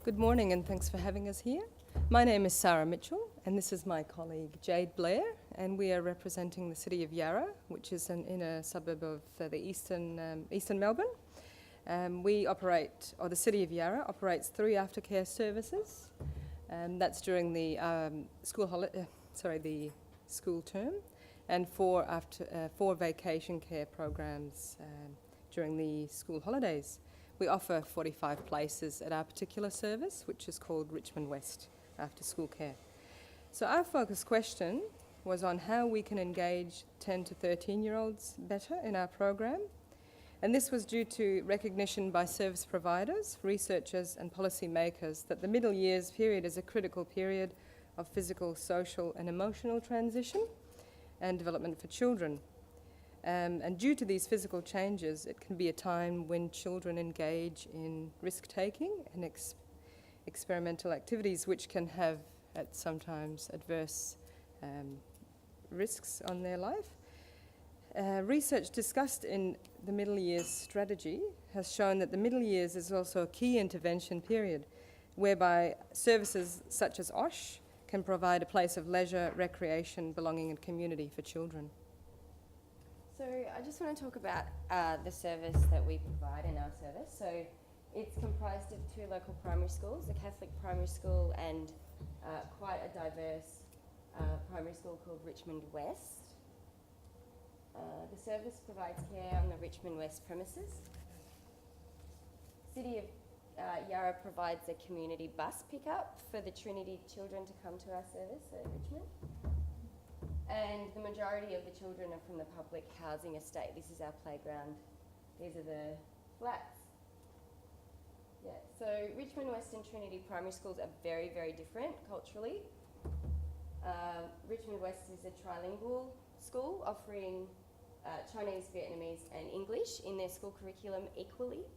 Good morning and thanks for having us here. My name is Sarah Mitchell and this is my colleague Jade Blair, and we are representing the city of Yarra, which is an inner suburb of the eastern Melbourne. The city of Yarra operates 3 aftercare services. That's during the the school term, and 4 vacation care programs during the school holidays. We offer 45 places at our particular service, which is called Richmond West After School Care. So our focus question was on how we can engage 10 to 13-year-olds better in our program. And this was due to recognition by service providers, researchers and policy makers that the middle years period is a critical period of physical, social and emotional transition and development for children. And due to these physical changes, it can be a time when children engage in risk-taking and experimental activities, which can have at sometimes adverse risks on their life. Research discussed in the middle years strategy has shown that the middle years is also a key intervention period, whereby services such as OSH can provide a place of leisure, recreation, belonging and community for children. So I just want to talk about the service that we provide in our service. So it's comprised of 2 local primary schools, a Catholic primary school and quite a diverse primary school called Richmond West. The service provides care on the Richmond West premises. City of Yarra provides a community bus pickup for the Trinity children to come to our service at Richmond. And the majority of the children are from the public housing estate. This is our playground. These are the flats. Yeah, so Richmond West and Trinity primary schools are very, very different culturally. Richmond West is a trilingual school offering Chinese, Vietnamese and English in their school curriculum equally,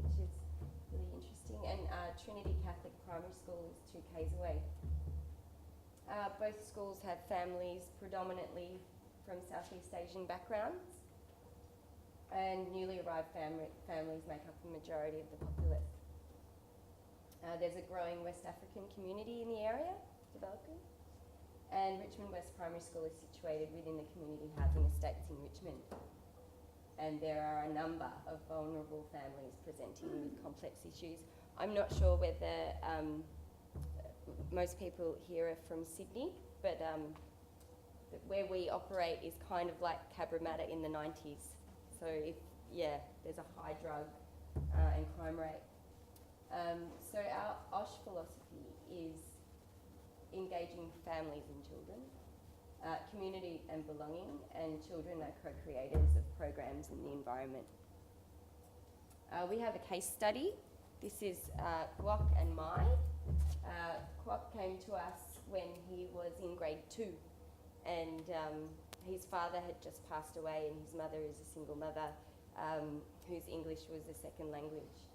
which is really interesting. And Trinity Catholic Primary School is 2 k's away. Both schools have families predominantly from Southeast Asian backgrounds, and newly arrived families make up the majority of the populace. There's a growing West African community in the area developing, and Richmond West Primary School is situated within the community housing estates in Richmond. And there are a number of vulnerable families presenting with complex issues. I'm not sure whether most people here are from Sydney, but where we operate is kind of like Cabramatta in the 90s. So there's a high drug and crime rate. So our OSH philosophy is engaging families and children, community and belonging, and children are co-creators of programs in the environment. We have a case study. This is Kwok and Mai. Kwok came to us when he was in grade 2, and his father had just passed away, and his mother is a single mother whose English was a second language.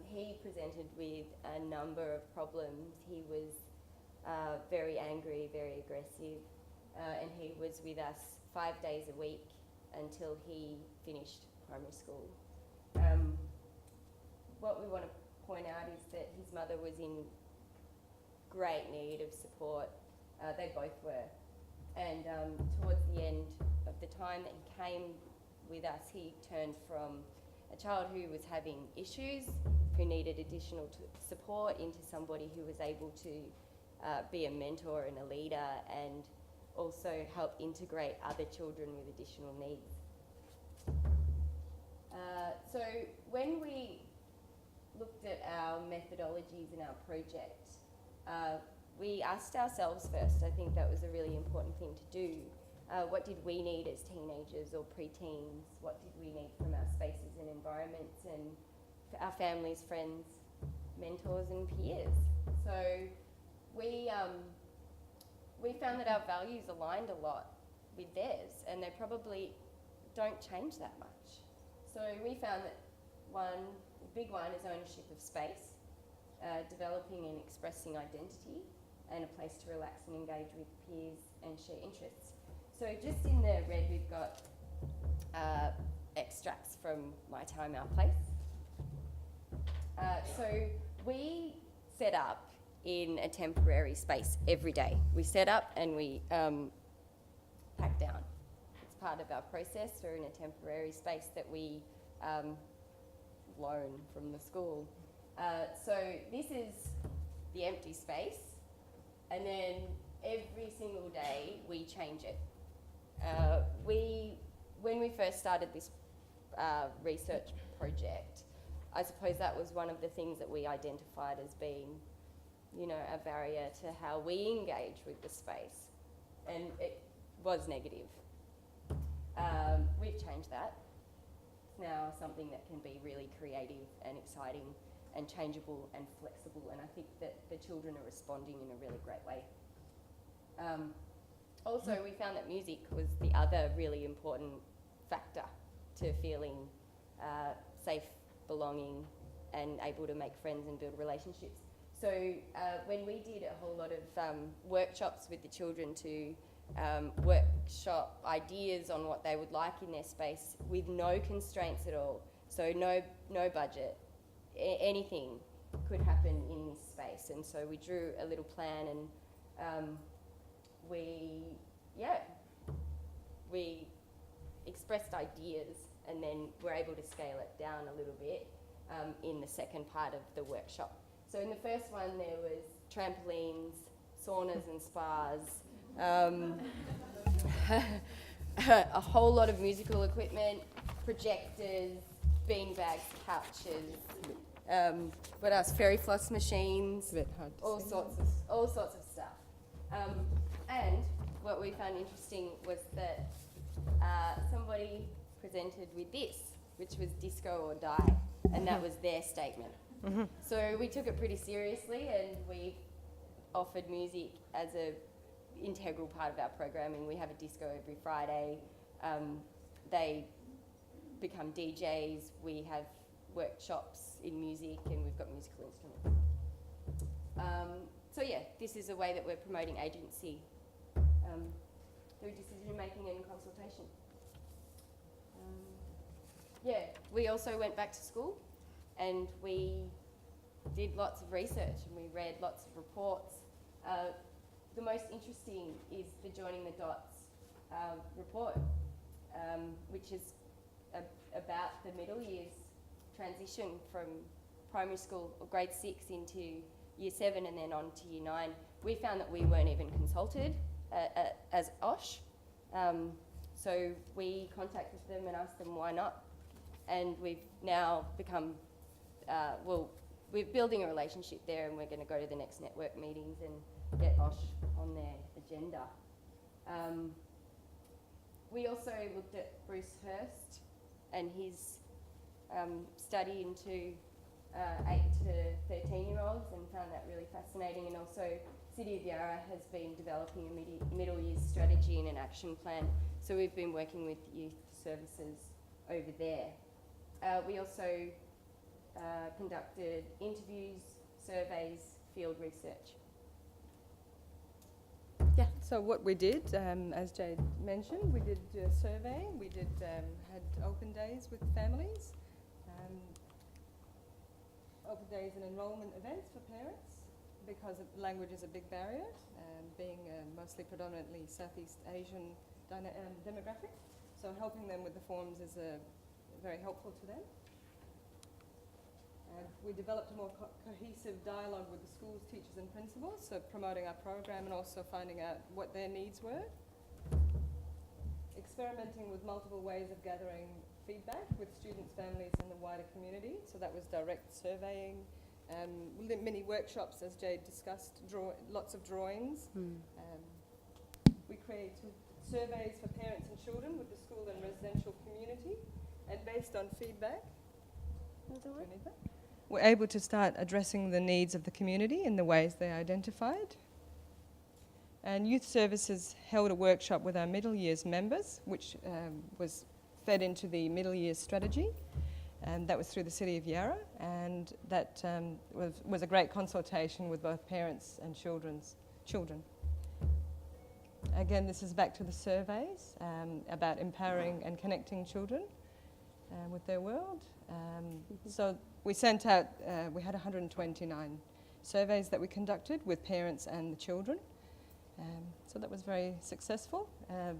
He presented with a number of problems. He was very angry, very aggressive, and he was with us 5 days a week until he finished primary school. What we want to point out is that his mother was in great need of support. They both were. And towards the end of the time that he came with us, he turned from a child who was having issues, who needed additional support, into somebody who was able to be a mentor and a leader, and also help integrate other children with additional needs. So when we looked at our methodologies in our project, we asked ourselves first, I think that was a really important thing to do, what did we need as teenagers or pre-teens? What did we need from our spaces and environments and our families, friends, mentors and peers? So we found that our values aligned a lot with theirs, and they probably don't change that much. So we found that the big one is ownership of space, developing and expressing identity, and a place to relax and engage with peers and share interests. So just in the red, we've got extracts from My Time, Our Place. So we set up in a temporary space every day. We set up and we pack down. It's part of our process. We're in a temporary space that we loan from the school. So this is the empty space, and then every single day we change it. When we first started this research project, I suppose that was one of the things that we identified as being, you know, a barrier to how we engage with the space, and it was negative. We've changed that. It's now something that can be really creative and exciting and changeable and flexible, and I think that the children are responding in a really great way. Also, we found that music was the other really important factor to feeling safe, belonging, and able to make friends and build relationships. So when we did a whole lot of workshops with the children to workshop ideas on what they would like in their space with no constraints at all, so no budget, anything could happen in this space. And so we drew a little plan, and we expressed ideas, and then were able to scale it down a little bit in the second part of the workshop. So in the first one there was trampolines, saunas and spas, a whole lot of musical equipment, projectors, beanbags, couches, what else? Fairy floss machines, all sorts of stuff. And what we found interesting was that somebody presented with this, which was disco or die, and that was their statement. Mm-hmm. So we took it pretty seriously, and we offered music as a integral part of our programming. We have a disco every Friday. They become DJs. We have workshops in music, and we've got musical instruments. So yeah, this is a way that we're promoting agency through decision making and consultation. We also went back to school, and we did lots of research, and we read lots of reports. The most interesting is the Joining the Dots report, which is about the middle years transition from primary school or grade 6 into year 7 and then on to year 9. We found that we weren't even consulted as OSH, so we contacted them and asked them why not, and we've now become, we're building a relationship there, and we're going to go to the next network meetings and get OSH on their agenda. We also looked at Bruce Hurst and his study into 8 to 13-year-olds, and found that really fascinating. And also City of Yarra has been developing a middle years strategy and an action plan, so we've been working with youth services over there. We also conducted interviews, surveys, field research. Yeah, so what we did, as Jade mentioned, we did a survey, we did had open days with families, open days and enrolment events for parents, because language is a big barrier, being mostly predominantly Southeast Asian demographic, so helping them with the forms is very helpful to them. We developed a more cohesive dialogue with the schools, teachers and principals, so promoting our program and also finding out what their needs were. Experimenting with multiple ways of gathering feedback with students, families and the wider community, so that was direct surveying, mini workshops as Jade discussed, lots of drawings. We created surveys for parents and children with the school and residential community, and based on feedback, we're able to start addressing the needs of the community in the ways they identified. And Youth Services held a workshop with our middle years members, which was fed into the middle years strategy, and that was through the City of Yarra, and that was a great consultation with both parents and children. Again, this is back to the surveys about empowering and connecting children with their world. So we sent out, we had 129 surveys that we conducted with parents and the children. So that was very successful.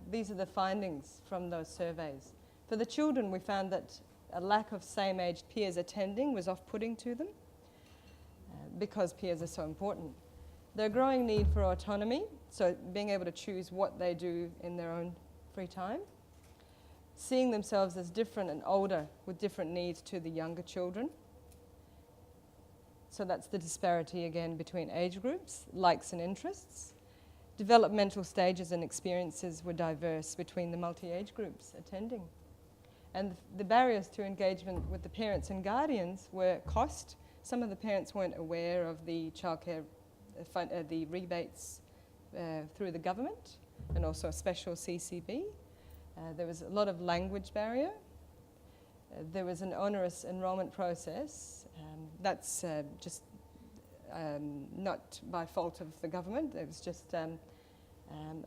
These are the findings from those surveys. For the children, we found that a lack of same-aged peers attending was off-putting to them because peers are so important. Their growing need for autonomy, so being able to choose what they do in their own free time, seeing themselves as different and older with different needs to the younger children. So that's the disparity again between age groups, likes and interests. Developmental stages and experiences were diverse between the multi-age groups attending. And the barriers to engagement with the parents and guardians were cost. Some of the parents weren't aware of the childcare, the rebates through the government, and also a special CCB. There was a lot of language barrier. There was an onerous enrolment process. That's just not by fault of the government. It was just the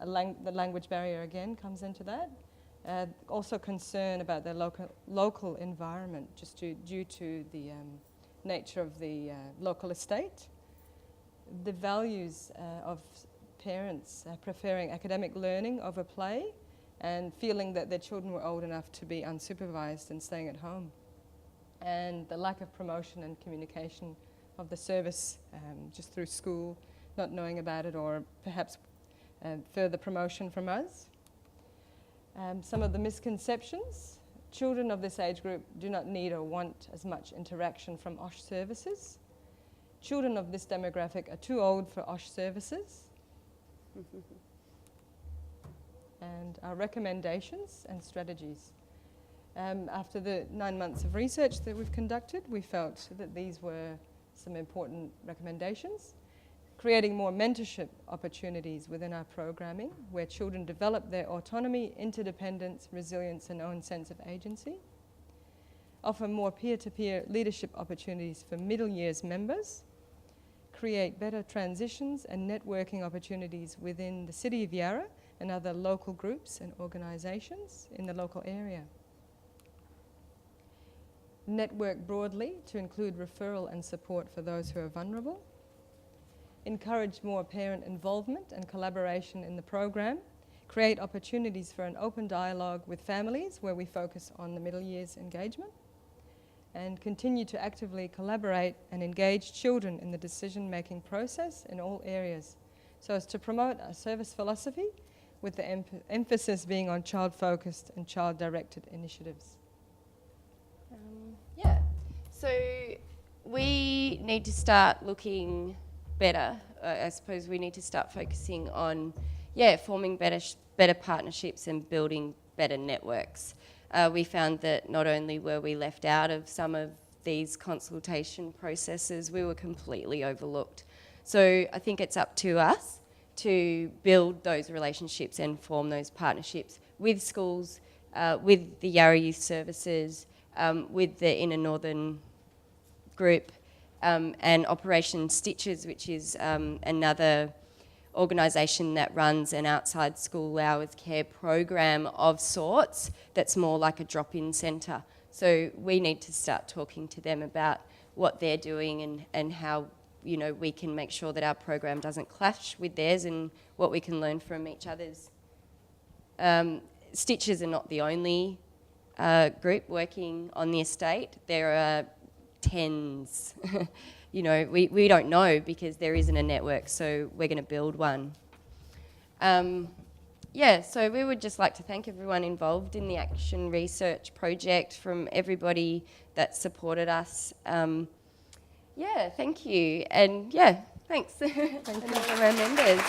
language barrier again comes into that. Also concern about their local environment, just due to the nature of the local estate. The values of parents preferring academic learning over play, and feeling that their children were old enough to be unsupervised and staying at home. And the lack of promotion and communication of the service just through school, not knowing about it, or perhaps further promotion from us. Some of the misconceptions: children of this age group do not need or want as much interaction from OSH services. Children of this demographic are too old for OSH services. And our recommendations and strategies. After the 9 months of research that we've conducted, we felt that these were some important recommendations. Creating more mentorship opportunities within our programming, where children develop their autonomy, interdependence, resilience, and own sense of agency. Offer more peer-to-peer leadership opportunities for middle years members. Create better transitions and networking opportunities within the City of Yarra and other local groups and organisations in the local area. Network broadly to include referral and support for those who are vulnerable. Encourage more parent involvement and collaboration in the program. Create opportunities for an open dialogue with families where we focus on the middle years engagement. And continue to actively collaborate and engage children in the decision-making process in all areas, so as to promote a service philosophy with the emphasis being on child-focused and child-directed initiatives. Yeah, so we need to start looking better. I suppose we need to start focusing on, forming better partnerships and building better networks. We found that not only were we left out of some of these consultation processes, we were completely overlooked. So I think it's up to us to build those relationships and form those partnerships with schools, with the Yarra Youth Services, with the Inner Northern group, and Operation Stitches, which is another organisation that runs an outside school hours care program of sorts that's more like a drop-in centre. So we need to start talking to them about what they're doing and how, you know, we can make sure that our program doesn't clash with theirs and what we can learn from each other's. Stitches are not the only group working on the estate. There are tens. You know, we don't know because there isn't a network, so we're going to build one. So we would just like to thank everyone involved in the Action Research project, from everybody that supported us. Thank you. And thanks. Thank you. And all of our members.